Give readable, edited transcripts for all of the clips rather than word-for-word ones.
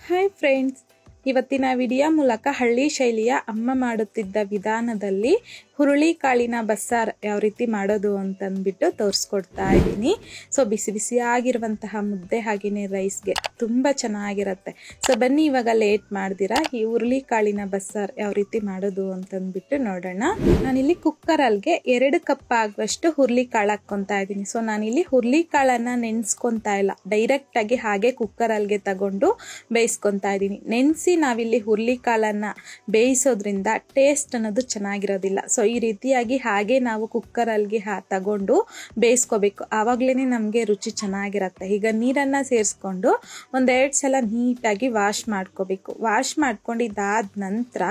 Hi friends, ಇವತ್ತಿನ video ಮೂಲಕ ಹಳ್ಳಿ ಶೈಲಿಯ ಅಮ್ಮ ಮಾಡುತ್ತಿದ್ದ ವಿಧಾನದಲ್ಲಿ ಹುರುಳಿಕಾಳಿನ ಬಸ್ಸಾರು ಯಾವ ರೀತಿ ಮಾಡೋದು ಅಂತಂದ್ಬಿಟ್ಟು ತೋರಿಸ್ಕೊಡ್ತಾ ಇದ್ದೀನಿ. ಸೊ ಬಿಸಿ ಬಿಸಿಯಾಗಿರುವಂತಹ ಮುದ್ದೆ ಹಾಗೆಯೇ ರೈಸ್ಗೆ ತುಂಬ ಚೆನ್ನಾಗಿರುತ್ತೆ. ಸೊ ಬನ್ನಿ ಇವಾಗ ಲೇಟ್ ಮಾಡ್ದಿರಾ ಈ ಹುರುಳಿಕಾಳಿನ ಬಸ್ಸಾರು ಯಾವ ರೀತಿ ಮಾಡೋದು ಅಂತಂದ್ಬಿಟ್ಟು ನೋಡೋಣ. ನಾನಿಲ್ಲಿ ಕುಕ್ಕರಲ್ಗೆ 2 ಕಪ್ ಆಗುವಷ್ಟು ಹುರುಳಿಕಾಳು ಹಾಕ್ಕೊತಾ ಇದ್ದೀನಿ. ಸೊ ನಾನಿಲ್ಲಿ ಹುರುಳಿಕಾಳನ್ನು ನೆನೆಸ್ಕೊತಾ ಇಲ್ಲ, ಡೈರೆಕ್ಟಾಗಿ ಹಾಗೆ ಕುಕ್ಕರಲ್ಗೆ ತಗೊಂಡು ಬೇಯಿಸ್ಕೊತಾ ಇದ್ದೀನಿ. ನೆನೆಸಿ ನಾವಿಲ್ಲಿ ಹುರುಳಿಕಾಳನ್ನು ಬೇಯಿಸೋದ್ರಿಂದ ಟೇಸ್ಟ್ ಅನ್ನೋದು ಚೆನ್ನಾಗಿರೋದಿಲ್ಲ. ಸೊ ಈ ರೀತಿಯಾಗಿ ಹಾಗೆ ನಾವು ಕುಕ್ಕರಲ್ಗೆ ತಗೊಂಡು ಬೇಯಿಸ್ಕೋಬೇಕು, ಆವಾಗಲೇ ನಮಗೆ ರುಚಿ ಚೆನ್ನಾಗಿರುತ್ತೆ. ಈಗ ನೀರನ್ನು ಸೇರಿಸ್ಕೊಂಡು 1-2 ಸಲ ನೀಟಾಗಿ ವಾಶ್ ಮಾಡ್ಕೋಬೇಕು. ವಾಶ್ ಮಾಡ್ಕೊಂಡಿದ್ದಾದ ನಂತರ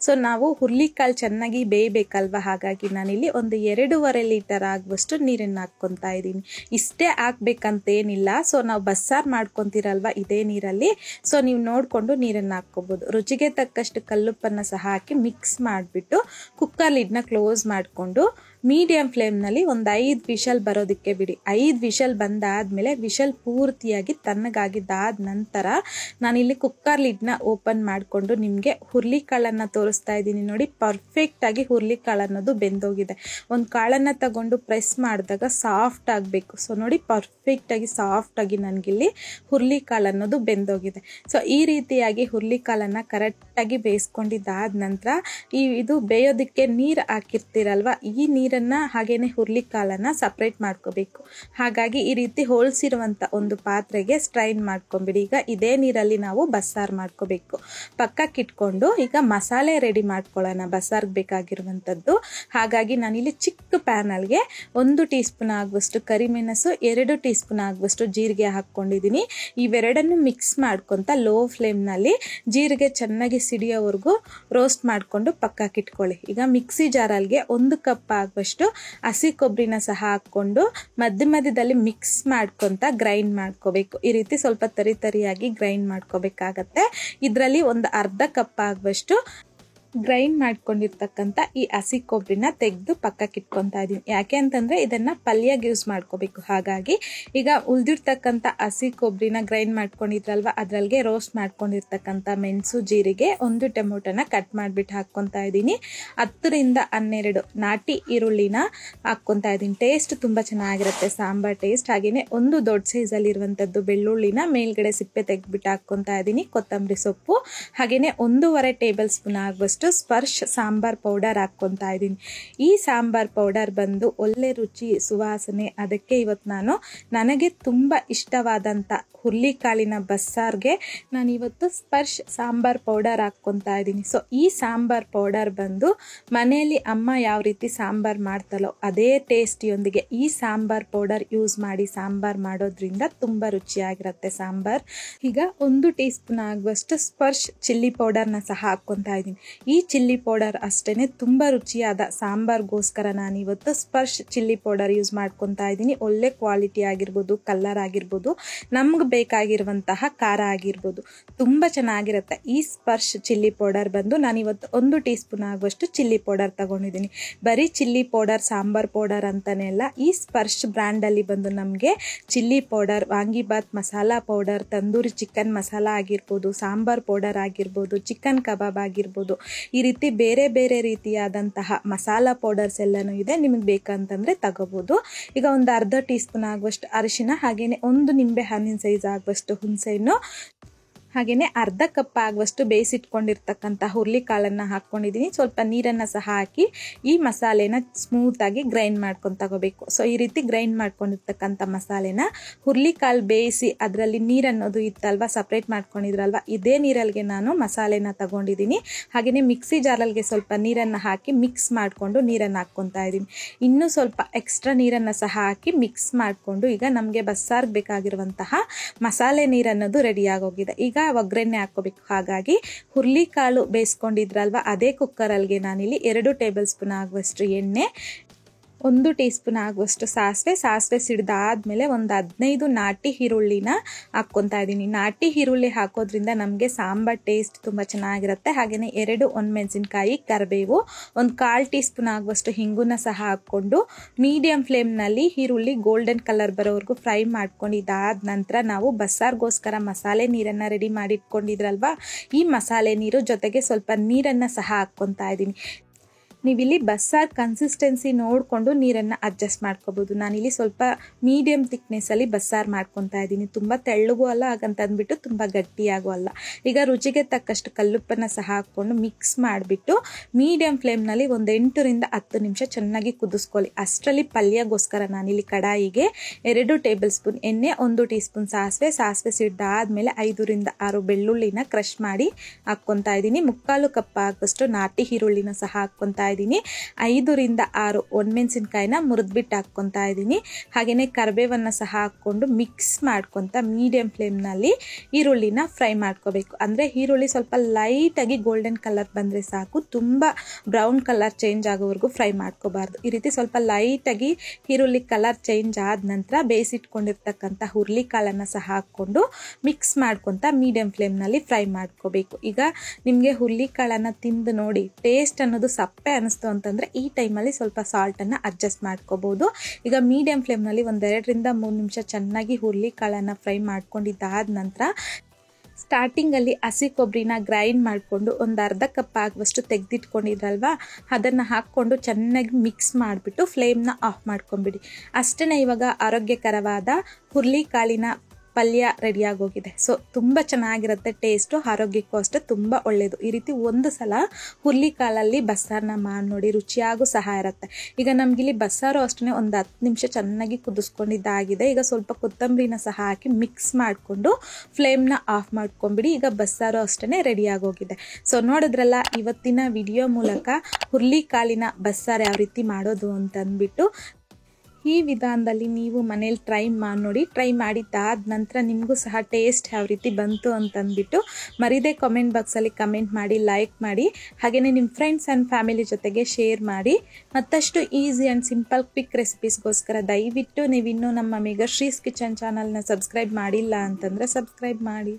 ಸೊ ನಾವು ಹುರುಳಿಕಾಳು ಚೆನ್ನಾಗಿ ಬೇಯಬೇಕಲ್ವ, ಹಾಗಾಗಿ ನಾನಿಲ್ಲಿ 2.5 ಲೀಟರ್ ಆಗುವಷ್ಟು ನೀರನ್ನು ಹಾಕ್ಕೊತಾ ಇದ್ದೀನಿ. ಇಷ್ಟೇ ಹಾಕ್ಬೇಕಂತೇನಿಲ್ಲ. ಸೊ ನಾವು ಬಸ್ಸಾರು ಮಾಡ್ಕೊತೀರಲ್ವ ಇದೇ ನೀರಲ್ಲಿ, ಸೊ ನೀವು ನೋಡಿಕೊಂಡು ನೀರನ್ನು ಹಾಕ್ಕೋಬೋದು. ರುಚಿಗೆ ತಕ್ಕಷ್ಟು ಕಲ್ಲುಪ್ಪನ್ನು ಸಹ ಹಾಕಿ ಮಿಕ್ಸ್ ಮಾಡಿಬಿಟ್ಟು ಕುಕ್ಕರ್ ಲಿಡ್ನ ಕ್ಲೋಸ್ ಮಾಡಿಕೊಂಡು ಮೀಡಿಯಂ ಫ್ಲೇಮ್ನಲ್ಲಿ 5 ವಿಷಲ್ ಬರೋದಕ್ಕೆ ಬಿಡಿ. 5 ವಿಷಲ್ ಬಂದಾದಮೇಲೆ ವಿಷಲ್ ಪೂರ್ತಿಯಾಗಿ ತಣ್ಣಗಾಗಿದ್ದಾದ ನಂತರ ನಾನಿಲ್ಲಿ ಕುಕ್ಕರ್ ಲಿಡ್ನ ಓಪನ್ ಮಾಡಿಕೊಂಡು ನಿಮಗೆ ಹುರುಳಿಕಾಳನ್ನು ತೋರಿಸ್ತಾ ಇದ್ದೀನಿ. ನೋಡಿ, ಪರ್ಫೆಕ್ಟಾಗಿ ಹುರುಳಿಕಾಳು ಅನ್ನೋದು ಬೆಂದೋಗಿದೆ. ಒಂದು ಕಾಳನ್ನು ತಗೊಂಡು ಪ್ರೆಸ್ ಮಾಡಿದಾಗ ಸಾಫ್ಟ್ ಆಗಬೇಕು. ಸೊ ನೋಡಿ, ಪರ್ಫೆಕ್ಟಾಗಿ ಸಾಫ್ಟಾಗಿ ನನಗಿಲ್ಲಿ ಹುರುಳಿಕಾಳು ಅನ್ನೋದು ಬೆಂದೋಗಿದೆ. ಸೊ ಈ ರೀತಿಯಾಗಿ ಹುರುಳಿಕಾಳನ್ನು ಕರೆಕ್ಟಾಗಿ ಬೇಯಿಸ್ಕೊಂಡಿದ್ದಾದ ನಂತರ ಇದು ಬೇಯೋದಕ್ಕೆ ನೀರು ಹಾಕಿರ್ತೀರಲ್ವ, ಈ ನೀರನ್ನು ಹಾಗೇನೆ ಹುರುಳಿಕಾಳನ್ನು ಸಪ್ರೇಟ್ ಮಾಡ್ಕೋಬೇಕು. ಹಾಗಾಗಿ ಈ ರೀತಿ ಹೋಳಿಸಿರುವಂಥ ಒಂದು ಪಾತ್ರೆಗೆ ಸ್ಟ್ರೈನ್ ಮಾಡ್ಕೊಂಬಿಡಿ. ಈಗ ಇದೇ ನೀರಲ್ಲಿ ನಾವು ಬಸ್ಸಾರು ಮಾಡ್ಕೋಬೇಕು. ಪಕ್ಕಕ್ಕೆ ಇಟ್ಕೊಂಡು ಈಗ ಮಸಾಲೆ ರೆಡಿ ಮಾಡ್ಕೊಳ್ಳೋಣ ಬಸ್ಸಾರ್ಗೆ ಬೇಕಾಗಿರುವಂಥದ್ದು. ಹಾಗಾಗಿ ನಾನಿಲ್ಲಿ ಚಿಕ್ಕ ಪ್ಯಾನಲ್ಗೆ 1 ಟೀ ಸ್ಪೂನ್ ಆಗುವಷ್ಟು ಕರಿಮೆಣಸು, 2 ಟೀ ಸ್ಪೂನ್ ಆಗುವಷ್ಟು ಜೀರಿಗೆ ಹಾಕ್ಕೊಂಡಿದ್ದೀನಿ. ಇವೆರಡನ್ನು ಮಿಕ್ಸ್ ಮಾಡ್ಕೊತ ಲೋ ಫ್ಲೇಮ್ನಲ್ಲಿ ಜೀರಿಗೆ ಚೆನ್ನಾಗಿ ಸಿಡಿಯೋವರೆಗೂ ರೋಸ್ಟ್ ಮಾಡಿಕೊಂಡು ಪಕ್ಕಕ್ಕೆ ಇಟ್ಕೊಳ್ಳಿ. ಈಗ ಮಿಕ್ಸಿ ಜಾರಲ್ಗೆ 1 ಕಪ್ ಆಗುವಷ್ಟು ಹಸಿ ಕೊಬ್ಬರಿನ ಸಹ ಹಾಕ್ಕೊಂಡು ಮಧ್ಯದಲ್ಲಿ ಮಿಕ್ಸ್ ಮಾಡ್ಕೊತ ಗ್ರೈಂಡ್ ಮಾಡ್ಕೋಬೇಕು. ಈ ರೀತಿ ಸ್ವಲ್ಪ ತರಿಯಾಗಿ ಗ್ರೈಂಡ್ ಮಾಡ್ಕೋಬೇಕಾಗತ್ತೆ. ಇದರಲ್ಲಿ 1/2 ಕಪ್ ಆಗುವಷ್ಟು ಗ್ರೈಂಡ್ ಮಾಡ್ಕೊಂಡಿರ್ತಕ್ಕಂಥ ಈ ಹಸಿ ಕೊಬ್ಬರಿನ ತೆಗೆದು ಪಕ್ಕಕ್ಕೆ ಇಟ್ಕೊತಾ ಇದ್ದೀನಿ. ಯಾಕೆ ಅಂತಂದರೆ ಇದನ್ನು ಪಲ್ಯಗೆ ಯೂಸ್ ಮಾಡ್ಕೋಬೇಕು. ಹಾಗಾಗಿ ಈಗ ಉಳಿದಿರ್ತಕ್ಕಂಥ ಹಸಿ ಕೊಬ್ಬರಿನ ಗ್ರೈಂಡ್ ಮಾಡ್ಕೊಂಡಿದ್ರಲ್ವ, ಅದರಲ್ಲಿಗೆ ರೋಸ್ಟ್ ಮಾಡ್ಕೊಂಡಿರ್ತಕ್ಕಂಥ ಮೆಣಸು, ಜೀರಿಗೆ, 1 ಟೊಮೊಟೊನ ಕಟ್ ಮಾಡಿಬಿಟ್ಟು ಹಾಕ್ಕೊತಾ ಇದ್ದೀನಿ. 10-12 ನಾಟಿ ಈರುಳ್ಳಿನ ಹಾಕ್ಕೊತಾ ಇದ್ದೀನಿ. ಟೇಸ್ಟ್ ತುಂಬ ಚೆನ್ನಾಗಿರುತ್ತೆ, ಸಾಂಬಾರ್ ಟೇಸ್ಟ್. ಹಾಗೆಯೇ 1 ದೊಡ್ಡ ಸೈಜಲ್ಲಿರುವಂಥದ್ದು ಬೆಳ್ಳುಳ್ಳಿನ ಮೇಲ್ಗಡೆ ಸಿಪ್ಪೆ ತೆಗೆದ್ಬಿಟ್ಟು ಹಾಕ್ಕೊತಾ ಇದ್ದೀನಿ. ಕೊತ್ತಂಬರಿ ಸೊಪ್ಪು ಹಾಗೆಯೇ 1.5 ಟೇಬಲ್ ಸ್ಪೂನ್ ಆಗುವಷ್ಟು ಸ್ಪರ್ಶ್ ಸಾಂಬಾರ್ ಪೌಡರ್ ಹಾಕ್ಕೊತಾ ಇದ್ದೀನಿ. ಈ ಸಾಂಬಾರ್ ಪೌಡರ್ ಬಂದು ಒಳ್ಳೆ ರುಚಿ, ಸುವಾಸನೆ. ಅದಕ್ಕೆ ಇವತ್ತು ನನಗೆ ತುಂಬ ಇಷ್ಟವಾದಂಥ ಹುರುಳಿಕಾಳಿನ ಬಸ್ಸಾರ್ಗೆ ನಾನಿವತ್ತು ಸ್ಪರ್ಶ್ ಸಾಂಬಾರ್ ಪೌಡರ್ ಹಾಕ್ಕೊತಾ ಇದ್ದೀನಿ. ಸೊ ಈ ಸಾಂಬಾರ್ ಪೌಡರ್ ಬಂದು ಮನೆಯಲ್ಲಿ ಅಮ್ಮ ಯಾವ ರೀತಿ ಸಾಂಬಾರ್ ಮಾಡ್ತಾಳೋ ಅದೇ ಟೇಸ್ಟಿಯೊಂದಿಗೆ ಈ ಸಾಂಬಾರ್ ಪೌಡರ್ ಯೂಸ್ ಮಾಡಿ ಸಾಂಬಾರ್ ಮಾಡೋದ್ರಿಂದ ತುಂಬ ರುಚಿಯಾಗಿರುತ್ತೆ ಸಾಂಬಾರ್. ಈಗ 1 ಟೀ ಸ್ಪೂನ್ ಆಗುವಷ್ಟು ಸ್ಪರ್ಶ್ ಚಿಲ್ಲಿ ಪೌಡರ್ನ ಸಹ ಹಾಕ್ಕೊತಾ ಇದ್ದೀನಿ. ಈ ಚಿಲ್ಲಿ ಪೌಡರ್ ಅಷ್ಟೇ ತುಂಬ ರುಚಿಯಾದ ಸಾಂಬಾರ್ಗೋಸ್ಕರ ನಾನಿವತ್ತು ಸ್ಪರ್ಶ್ ಚಿಲ್ಲಿ ಪೌಡರ್ ಯೂಸ್ ಮಾಡ್ಕೊತಾ ಇದ್ದೀನಿ. ಒಳ್ಳೆ ಕ್ವಾಲಿಟಿ ಆಗಿರ್ಬೋದು, ಕಲರ್ ಆಗಿರ್ಬೋದು, ನಮ್ಗೆ ಬೇಕಾಗಿರುವಂತಹ ಖಾರ ಆಗಿರ್ಬೋದು, ತುಂಬ ಚೆನ್ನಾಗಿರುತ್ತೆ. ಈ ಸ್ಪರ್ಶ್ ಚಿಲ್ಲಿ ಪೌಡರ್ ಬಂದು ನಾನಿವತ್ತು 1 ಟೀ ಸ್ಪೂನ್ ಆಗುವಷ್ಟು ಚಿಲ್ಲಿ ಪೌಡರ್ ತಗೊಂಡಿದ್ದೀನಿ. ಬರೀ ಚಿಲ್ಲಿ ಪೌಡರ್, ಸಾಂಬಾರ್ ಪೌಡರ್ ಅಂತಾನೆ ಅಲ್ಲ, ಈ ಸ್ಪರ್ಶ್ ಬ್ರ್ಯಾಂಡಲ್ಲಿ ಬಂದು ನಮಗೆ chilli powder, vangibath masala powder, tandoori chicken masala ಆಗಿರ್ಬೋದು, ಸಾಂಬಾರ್ ಪೌಡರ್ ಆಗಿರ್ಬೋದು, ಚಿಕನ್ ಕಬಾಬ್ ಆಗಿರ್ಬೋದು, ಈ ರೀತಿ ಬೇರೆ ಬೇರೆ ರೀತಿಯಾದಂತಹ ಮಸಾಲ ಪೌಡರ್ಸ್ ಎಲ್ಲನೂ ಇದೆ. ನಿಮಗೆ ಬೇಕಂತಂದರೆ ತಗೋಬೋದು. ಈಗ 1/2 ಟೀ ಸ್ಪೂನ್ ಆಗುವಷ್ಟು ಅರಿಶಿನ, ಹಾಗೆಯೇ 1 ನಿಂಬೆ ಹಣ್ಣಿನ ಸೈಜ್ ಆಗುವಷ್ಟು ಹುಣಸೆಹಣ್ಣು, ಹಾಗೆಯೇ 1/2 ಕಪ್ ಆಗುವಷ್ಟು ಬೇಯಿಸಿಟ್ಕೊಂಡಿರ್ತಕ್ಕಂಥ ಹುರುಳಿಕಾಳನ್ನು ಹಾಕ್ಕೊಂಡಿದ್ದೀನಿ. ಸ್ವಲ್ಪ ನೀರನ್ನು ಸಹ ಹಾಕಿ ಈ ಮಸಾಲೆನ ಸ್ಮೂತಾಗಿ ಗ್ರೈಂಡ್ ಮಾಡ್ಕೊಂಡು ತಗೋಬೇಕು. ಸೊ ಈ ರೀತಿ ಗ್ರೈಂಡ್ ಮಾಡ್ಕೊಂಡಿರ್ತಕ್ಕಂಥ ಮಸಾಲೆನ ಹುರುಳಿಕಾಳು ಬೇಯಿಸಿ ಅದರಲ್ಲಿ ನೀರನ್ನೋದು ಇತ್ತಲ್ವ, ಸಪ್ರೇಟ್ ಮಾಡ್ಕೊಂಡಿದ್ರಲ್ವ, ಇದೇ ನೀರಲ್ಲಿಗೆ ನಾನು ಮಸಾಲೆನ ತಗೊಂಡಿದ್ದೀನಿ. ಹಾಗೆಯೇ ಮಿಕ್ಸಿ ಜಾರಲ್ಗೆ ಸ್ವಲ್ಪ ನೀರನ್ನು ಹಾಕಿ ಮಿಕ್ಸ್ ಮಾಡಿಕೊಂಡು ನೀರನ್ನು ಹಾಕ್ಕೊತಾ ಇದ್ದೀನಿ. ಇನ್ನೂ ಸ್ವಲ್ಪ ಎಕ್ಸ್ಟ್ರಾ ನೀರನ್ನು ಸಹ ಹಾಕಿ ಮಿಕ್ಸ್ ಮಾಡಿಕೊಂಡು ಈಗ ನಮಗೆ ಬಸ್ಸಾರ್ಗೆ ಬೇಕಾಗಿರುವಂತಹ ಮಸಾಲೆ ನೀರನ್ನೋದು ರೆಡಿಯಾಗೋಗಿದೆ. ಈಗ ಒಗ್ಗರಣೆ ಹಾಕ್ಕೋಬೇಕು. ಹಾಗಾಗಿ ಹುರುಳಿಕಾಳು ಬೇಯಿಸ್ಕೊಂಡಿದ್ರಲ್ವ ಅದೇ ಕುಕ್ಕರಲ್ಗೆ ನಾನಿಲ್ಲಿ 2 ಟೇಬಲ್ ಸ್ಪೂನ್ ಆಗುವಷ್ಟು ಎಣ್ಣೆ, 1 ಟೀ ಸ್ಪೂನ್ ಆಗುವಷ್ಟು ಸಾಸಿವೆ ಸಿಡಿದಾದ್ಮೇಲೆ ಒಂದು 15 ನಾಟಿ ಈರುಳ್ಳಿನ ಹಾಕ್ಕೊತಾ ಇದ್ದೀನಿ. ನಾಟಿ ಈರುಳ್ಳಿ ಹಾಕೋದ್ರಿಂದ ನಮಗೆ ಸಾಂಬಾರ್ ಟೇಸ್ಟ್ ತುಂಬ ಚೆನ್ನಾಗಿರುತ್ತೆ. ಹಾಗೆಯೇ 2 ಒಣಮೆಣಸಿನಕಾಯಿ, ಕರಿಬೇವು, ಒಂದು 1/4 ಟೀ ಸ್ಪೂನ್ ಆಗುವಷ್ಟು ಹಿಂಗುನ ಸಹ ಹಾಕ್ಕೊಂಡು ಮೀಡಿಯಂ ಫ್ಲೇಮ್ನಲ್ಲಿ ಈರುಳ್ಳಿ ಗೋಲ್ಡನ್ ಕಲರ್ ಬರೋವರೆಗೂ ಫ್ರೈ ಮಾಡ್ಕೊಂಡು ಇದಾದ ನಂತರ ನಾವು ಬಸ್ಸಾರ್ಗೋಸ್ಕರ ಮಸಾಲೆ ನೀರನ್ನು ರೆಡಿ ಮಾಡಿ ಇಟ್ಕೊಂಡಿದ್ರಲ್ವಾ, ಈ ಮಸಾಲೆ ನೀರು ಜೊತೆಗೆ ಸ್ವಲ್ಪ ನೀರನ್ನು ಸಹ ಹಾಕ್ಕೊತಾ ಇದ್ದೀನಿ. ನೀವಿಲ್ಲಿ ಬಸ್ಸಾರು ಕನ್ಸಿಸ್ಟೆನ್ಸಿ ನೋಡಿಕೊಂಡು ನೀರನ್ನು ಅಡ್ಜಸ್ಟ್ ಮಾಡ್ಕೋಬೋದು. ನಾನಿಲ್ಲಿ ಸ್ವಲ್ಪ ಮೀಡಿಯಮ್ ಥಿಕ್ನೆಸ್ಸಲ್ಲಿ ಬಸ್ಸಾರು ಮಾಡ್ಕೊತಾ ಇದ್ದೀನಿ. ತುಂಬ ತೆಳ್ಳಗೂ ಅಲ್ಲ, ಹಾಗಂತಂದ್ಬಿಟ್ಟು ತುಂಬ ಗಟ್ಟಿಯಾಗೂ ಅಲ್ಲ. ಈಗ ರುಚಿಗೆ ತಕ್ಕಷ್ಟು ಕಲ್ಲುಪ್ಪನ್ನು ಸಹ ಹಾಕ್ಕೊಂಡು ಮಿಕ್ಸ್ ಮಾಡಿಬಿಟ್ಟು ಮೀಡಿಯಮ್ ಫ್ಲೇಮ್ನಲ್ಲಿ ಒಂದು 8 ರಿಂದ 10 ನಿಮಿಷ ಚೆನ್ನಾಗಿ ಕುದಿಸ್ಕೊಳ್ಳಿ. ಅಷ್ಟರಲ್ಲಿ ಪಲ್ಯಗೋಸ್ಕರ ನಾನಿಲ್ಲಿ ಕಡಾಯಿಗೆ 2 ಟೇಬಲ್ ಸ್ಪೂನ್ ಎಣ್ಣೆ, 1 ಟೀ ಸ್ಪೂನ್ ಸಾಸಿವೆ ಸಿಡ್ದಾದ್ಮೇಲೆ 5 ರಿಂದ 6 ಬೆಳ್ಳುಳ್ಳಿನ ಕ್ರಷ್ ಮಾಡಿ ಹಾಕ್ಕೊತಾ ಇದ್ದೀನಿ. 1/4 ಕಪ್ ಆಗುವಷ್ಟು ನಾಟಿ ಈರುಳ್ಳಿನ ಸಹ ಹಾಕ್ಕೊತಾ ಇದ್ದೀನಿ. 5 ರಿಂದ 6 ಒಣಮೆಣಸಿನಕಾಯಿನ ಮುರಿದ್ಬಿಟ್ಟು ಹಾಕ್ಕೊತಾ ಇದ್ದೀನಿ. ಹಾಗೆಯೇ ಕರಿಬೇವನ್ನು ಸಹ ಹಾಕ್ಕೊಂಡು ಮಿಕ್ಸ್ ಮಾಡ್ಕೊತಾ ಮೀಡಿಯಂ ಫ್ಲೇಮ್ನಲ್ಲಿ ಈರುಳ್ಳಿನ ಫ್ರೈ ಮಾಡ್ಕೋಬೇಕು. ಅಂದರೆ ಈರುಳ್ಳಿ ಸ್ವಲ್ಪ ಲೈಟಾಗಿ ಗೋಲ್ಡನ್ ಕಲರ್ ಬಂದರೆ ಸಾಕು, ತುಂಬ ಬ್ರೌನ್ ಕಲರ್ ಚೇಂಜ್ ಆಗೋವರೆಗೂ ಫ್ರೈ ಮಾಡ್ಕೋಬಾರ್ದು. ಈ ರೀತಿ ಸ್ವಲ್ಪ ಲೈಟಾಗಿ ಈರುಳ್ಳಿ ಕಲರ್ ಚೇಂಜ್ ಆದ ನಂತರ ಬೇಯಿಸಿಟ್ಕೊಂಡಿರ್ತಕ್ಕಂಥ ಹುರುಳಿಕಾಳನ್ನು ಸಹ ಹಾಕ್ಕೊಂಡು ಮಿಕ್ಸ್ ಮಾಡ್ಕೊತಾ ಮೀಡಿಯಂ ಫ್ಲೇಮ್ನಲ್ಲಿ ಫ್ರೈ ಮಾಡ್ಕೋಬೇಕು. ಈಗ ನಿಮಗೆ ಹುರುಳಿಕಾಳನ್ನು ತಿಂದು ನೋಡಿ ಟೇಸ್ಟ್ ಅನ್ನೋದು ಸಪ್ಪೆ ಅನಿಸ್ತು ಅಂತಂದರೆ ಈ ಟೈಮಲ್ಲಿ ಸ್ವಲ್ಪ ಸಾಲ್ಟನ್ನು ಅಡ್ಜಸ್ಟ್ ಮಾಡ್ಕೋಬೋದು. ಈಗ ಮೀಡಿಯಂ ಫ್ಲೇಮ್ನಲ್ಲಿ ಒಂದು 2 ರಿಂದ 3 ನಿಮಿಷ ಚೆನ್ನಾಗಿ ಹುರುಳಿಕಾಳನ್ನು ಫ್ರೈ ಮಾಡ್ಕೊಂಡಿದ್ದಾದ ನಂತರ ಸ್ಟಾರ್ಟಿಂಗಲ್ಲಿ ಹಸಿ ಕೊಬ್ಬರಿನ ಗ್ರೈಂಡ್ ಮಾಡಿಕೊಂಡು ಒಂದು ಅರ್ಧ ಕಪ್ ಆಗುವಷ್ಟು ತೆಗೆದಿಟ್ಕೊಂಡಿದ್ರಲ್ವ, ಅದನ್ನು ಹಾಕ್ಕೊಂಡು ಚೆನ್ನಾಗಿ ಮಿಕ್ಸ್ ಮಾಡಿಬಿಟ್ಟು ಫ್ಲೇಮ್ನ ಆಫ್ ಮಾಡ್ಕೊಂಬಿಡಿ. ಅಷ್ಟೇ, ಇವಾಗ ಆರೋಗ್ಯಕರವಾದ ಹುರುಳಿಕಾಳಿನ ಪಲ್ಯ ರೆಡಿಯಾಗೋಗಿದೆ. ಸೊ ತುಂಬ ಚೆನ್ನಾಗಿರುತ್ತೆ ಟೇಸ್ಟು, ಆರೋಗ್ಯಕ್ಕೂ ಅಷ್ಟೇ ತುಂಬ ಒಳ್ಳೆಯದು. ಈ ರೀತಿ ಒಂದು ಸಲ ಹುರುಳಿಕಾಳಲ್ಲಿ ಬಸ್ಸಾರನ್ನ ಮಾಡಿ ನೋಡಿ, ರುಚಿಯಾಗೂ ಸಹ ಇರುತ್ತೆ. ಈಗ ನಮಗಿಲ್ಲಿ ಬಸ್ಸಾರು ಅಷ್ಟೇ ಒಂದು 10 ನಿಮಿಷ ಚೆನ್ನಾಗಿ ಕುದಿಸ್ಕೊಂಡಿದ್ದಾಗಿದೆ. ಈಗ ಸ್ವಲ್ಪ ಕೊತ್ತಂಬರಿನ ಸಹ ಹಾಕಿ ಮಿಕ್ಸ್ ಮಾಡಿಕೊಂಡು ಫ್ಲೇಮ್ನ ಆಫ್ ಮಾಡ್ಕೊಂಬಿಡಿ. ಈಗ ಬಸ್ಸಾರು ಅಷ್ಟೇ ರೆಡಿಯಾಗೋಗಿದೆ. ಸೊ ನೋಡಿದ್ರಲ್ಲ ಇವತ್ತಿನ ವಿಡಿಯೋ ಮೂಲಕ ಹುರುಳಿಕಾಳಿನ ಬಸ್ಸಾರು ಯಾವ ರೀತಿ ಮಾಡೋದು ಅಂತಂದ್ಬಿಟ್ಟು. ಈ ವಿಧಾನದಲ್ಲಿ ನೀವು ಮನೇಲಿ ಟ್ರೈ ಮಾಡಿ ನೋಡಿ. ಟ್ರೈ ಮಾಡಿದ್ದಾದ ನಂತರ ನಿಮಗೂ ಸಹ ಟೇಸ್ಟ್ ಯಾವ ರೀತಿ ಬಂತು ಅಂತಂದ್ಬಿಟ್ಟು ಮರಿದೇ ಕಾಮೆಂಟ್ ಬಾಕ್ಸಲ್ಲಿ ಕಮೆಂಟ್ ಮಾಡಿ, ಲೈಕ್ ಮಾಡಿ. ಹಾಗೆಯೇ ನಿಮ್ಮ ಫ್ರೆಂಡ್ಸ್ ಆ್ಯಂಡ್ ಫ್ಯಾಮಿಲಿ ಜೊತೆಗೆ ಶೇರ್ ಮಾಡಿ. ಮತ್ತಷ್ಟು ಈಸಿ ಆ್ಯಂಡ್ ಸಿಂಪಲ್ ಕ್ವಿಕ್ ರೆಸಿಪೀಸ್ಗೋಸ್ಕರ ದಯವಿಟ್ಟು ನೀವಿನ್ನೂ ನಮ್ಮ ಮೆಗಾಶ್ರೀಸ್ ಕಿಚನ್ ಚಾನಲ್ನ ಸಬ್ಸ್ಕ್ರೈಬ್ ಮಾಡಿಲ್ಲ ಅಂತಂದರೆ ಸಬ್ಸ್ಕ್ರೈಬ್ ಮಾಡಿ.